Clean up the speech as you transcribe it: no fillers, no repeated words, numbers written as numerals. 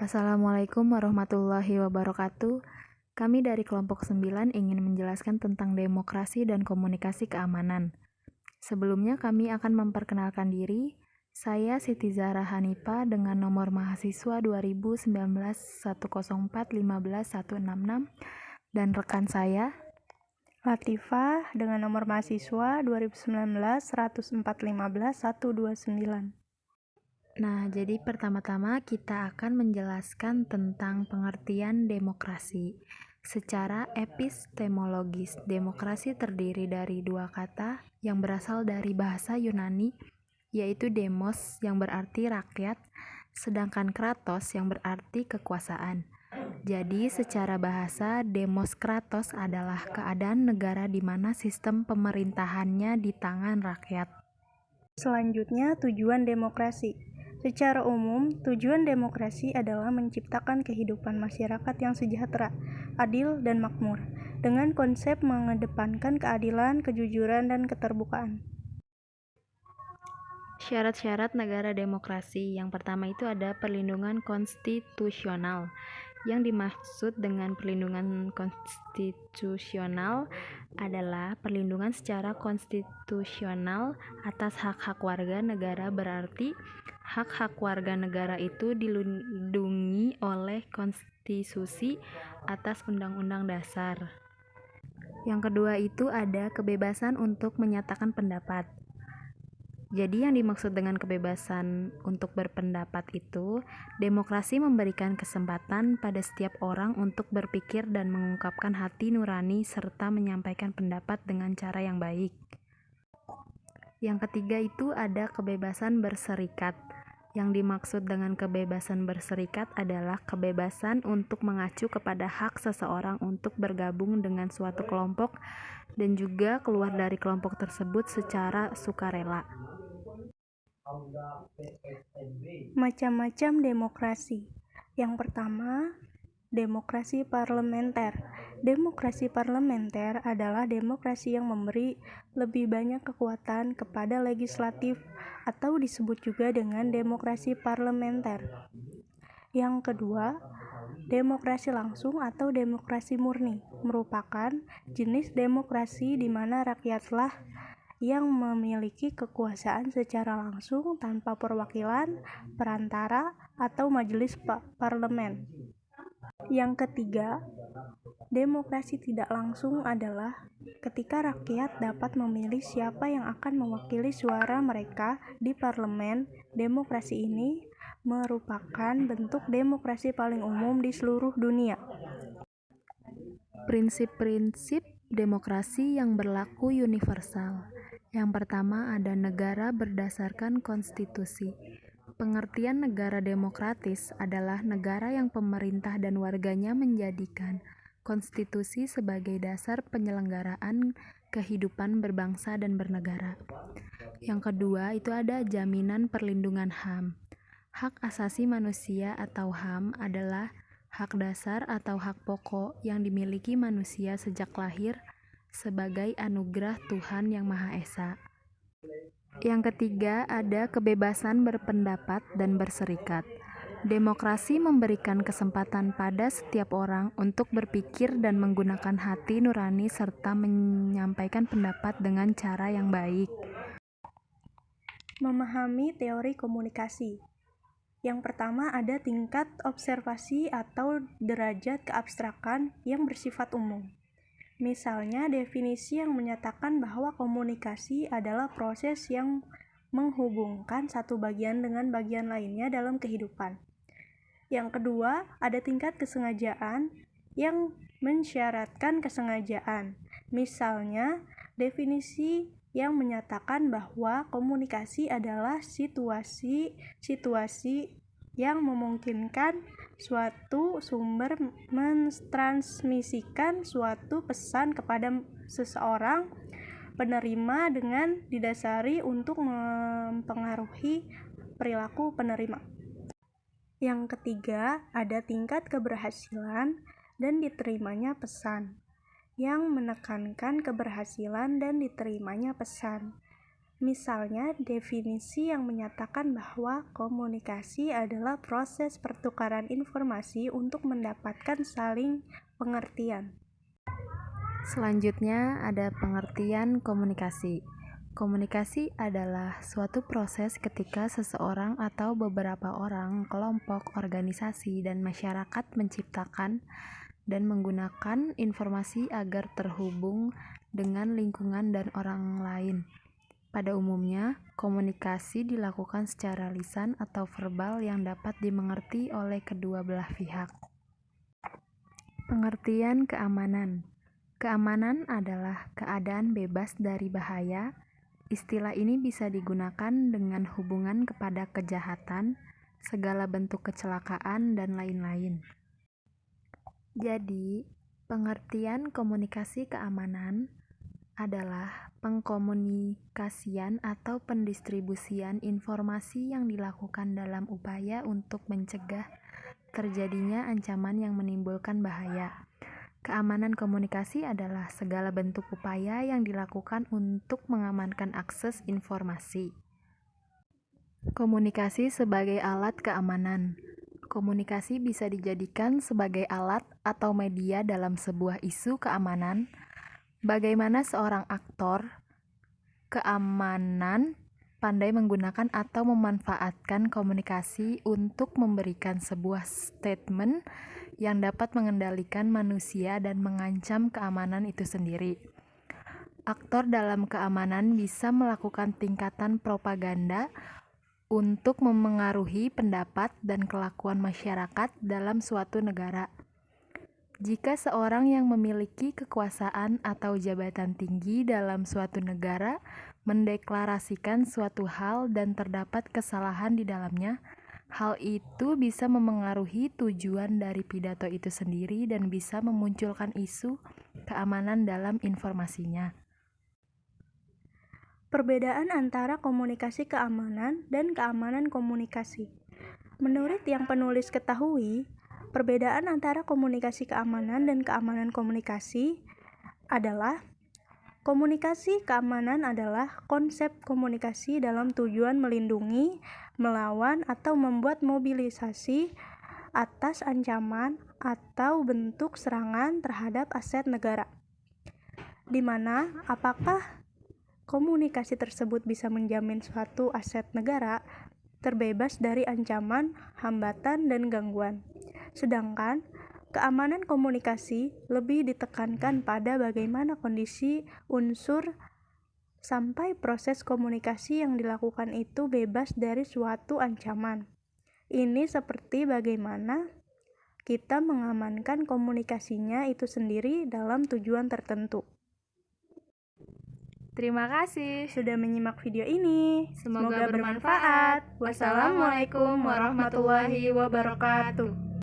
Assalamualaikum warahmatullahi wabarakatuh. Kami dari kelompok 9 ingin menjelaskan tentang demokrasi dan komunikasi keamanan. Sebelumnya kami akan memperkenalkan diri. Saya Siti Zahra Hanifa dengan nomor mahasiswa 2019 104 15 166 dan rekan saya Latifah dengan nomor mahasiswa 2019 104 15 129. Nah, jadi pertama-tama kita akan menjelaskan tentang pengertian demokrasi. Secara epistemologis, demokrasi terdiri dari dua kata yang berasal dari bahasa Yunani, yaitu demos yang berarti rakyat, sedangkan kratos yang berarti kekuasaan. Jadi secara bahasa, demos kratos adalah keadaan negara di mana sistem pemerintahannya di tangan rakyat. Selanjutnya, tujuan demokrasi. Secara umum, tujuan demokrasi adalah menciptakan kehidupan masyarakat yang sejahtera, adil, dan makmur, dengan konsep mengedepankan keadilan, kejujuran, dan keterbukaan. Syarat-syarat negara demokrasi. Yang pertama itu ada perlindungan konstitusional. Yang dimaksud dengan perlindungan konstitusional adalah perlindungan secara konstitusional atas hak-hak warga negara, berarti hak-hak warga negara itu dilindungi oleh konstitusi atas undang-undang dasar. Yang kedua itu ada kebebasan untuk menyatakan pendapat. Jadi yang dimaksud dengan kebebasan untuk berpendapat itu, demokrasi memberikan kesempatan pada setiap orang untuk berpikir dan mengungkapkan hati nurani serta menyampaikan pendapat dengan cara yang baik. Yang ketiga itu ada kebebasan berserikat. Yang dimaksud dengan kebebasan berserikat adalah kebebasan untuk mengacu kepada hak seseorang untuk bergabung dengan suatu kelompok dan juga keluar dari kelompok tersebut secara sukarela. Macam-macam demokrasi. Yang pertama, demokrasi parlementer. Demokrasi parlementer adalah demokrasi yang memberi lebih banyak kekuatan kepada legislatif atau disebut juga dengan demokrasi parlementer. Yang kedua, demokrasi langsung atau demokrasi murni merupakan jenis demokrasi di mana rakyatlah yang memiliki kekuasaan secara langsung tanpa perwakilan, perantara, atau majelis parlemen. Yang ketiga, demokrasi tidak langsung adalah ketika rakyat dapat memilih siapa yang akan mewakili suara mereka di parlemen. Demokrasi ini merupakan bentuk demokrasi paling umum di seluruh dunia. Prinsip-prinsip demokrasi yang berlaku universal. Yang pertama ada negara berdasarkan konstitusi. Pengertian negara demokratis adalah negara yang pemerintah dan warganya menjadikan konstitusi sebagai dasar penyelenggaraan kehidupan berbangsa dan bernegara. Yang kedua itu ada jaminan perlindungan HAM. Hak asasi manusia atau HAM adalah hak dasar atau hak pokok yang dimiliki manusia sejak lahir sebagai anugerah Tuhan Yang Maha Esa. Yang ketiga ada kebebasan berpendapat dan berserikat. Demokrasi memberikan kesempatan pada setiap orang untuk berpikir dan menggunakan hati nurani serta menyampaikan pendapat dengan cara yang baik. Memahami teori komunikasi. Yang pertama ada tingkat observasi atau derajat keabstrakan yang bersifat umum. Misalnya definisi yang menyatakan bahwa komunikasi adalah proses yang menghubungkan satu bagian dengan bagian lainnya dalam kehidupan. Yang kedua, ada tingkat kesengajaan yang mensyaratkan kesengajaan. Misalnya, definisi yang menyatakan bahwa komunikasi adalah situasi yang memungkinkan suatu sumber mentransmisikan suatu pesan kepada seseorang penerima dengan didasari untuk mempengaruhi perilaku penerima. Yang ketiga, ada tingkat keberhasilan dan diterimanya pesan, yang menekankan keberhasilan dan diterimanya pesan. Misalnya, definisi yang menyatakan bahwa komunikasi adalah proses pertukaran informasi untuk mendapatkan saling pengertian. Selanjutnya ada pengertian komunikasi. Komunikasi adalah suatu proses ketika seseorang atau beberapa orang, kelompok, organisasi, dan masyarakat menciptakan dan menggunakan informasi agar terhubung dengan lingkungan dan orang lain. Pada umumnya, komunikasi dilakukan secara lisan atau verbal yang dapat dimengerti oleh kedua belah pihak. Pengertian keamanan. Keamanan adalah keadaan bebas dari bahaya. Istilah ini bisa digunakan dengan hubungan kepada kejahatan, segala bentuk kecelakaan, dan lain-lain. Jadi, pengertian komunikasi keamanan adalah pengkomunikasian atau pendistribusian informasi yang dilakukan dalam upaya untuk mencegah terjadinya ancaman yang menimbulkan bahaya. Keamanan komunikasi adalah segala bentuk upaya yang dilakukan untuk mengamankan akses informasi. Komunikasi sebagai alat keamanan. Komunikasi bisa dijadikan sebagai alat atau media dalam sebuah isu keamanan. Bagaimana seorang aktor keamanan pandai menggunakan atau memanfaatkan komunikasi untuk memberikan sebuah statement yang dapat mengendalikan manusia dan mengancam keamanan itu sendiri. Aktor dalam keamanan bisa melakukan tingkatan propaganda untuk memengaruhi pendapat dan kelakuan masyarakat dalam suatu negara. Jika seorang yang memiliki kekuasaan atau jabatan tinggi dalam suatu negara mendeklarasikan suatu hal dan terdapat kesalahan di dalamnya, hal itu bisa memengaruhi tujuan dari pidato itu sendiri dan bisa memunculkan isu keamanan dalam informasinya. Perbedaan antara komunikasi keamanan dan keamanan komunikasi. Menurut yang penulis ketahui, perbedaan antara komunikasi keamanan dan keamanan komunikasi adalah komunikasi keamanan adalah konsep komunikasi dalam tujuan melindungi, melawan, atau membuat mobilisasi atas ancaman atau bentuk serangan terhadap aset negara. Di mana apakah komunikasi tersebut bisa menjamin suatu aset negara terbebas dari ancaman, hambatan, dan gangguan. Sedangkan keamanan komunikasi lebih ditekankan pada bagaimana kondisi unsur sampai proses komunikasi yang dilakukan itu bebas dari suatu ancaman. Ini seperti bagaimana kita mengamankan komunikasinya itu sendiri dalam tujuan tertentu. Terima kasih sudah menyimak video ini. Semoga bermanfaat. Wassalamualaikum warahmatullahi wabarakatuh.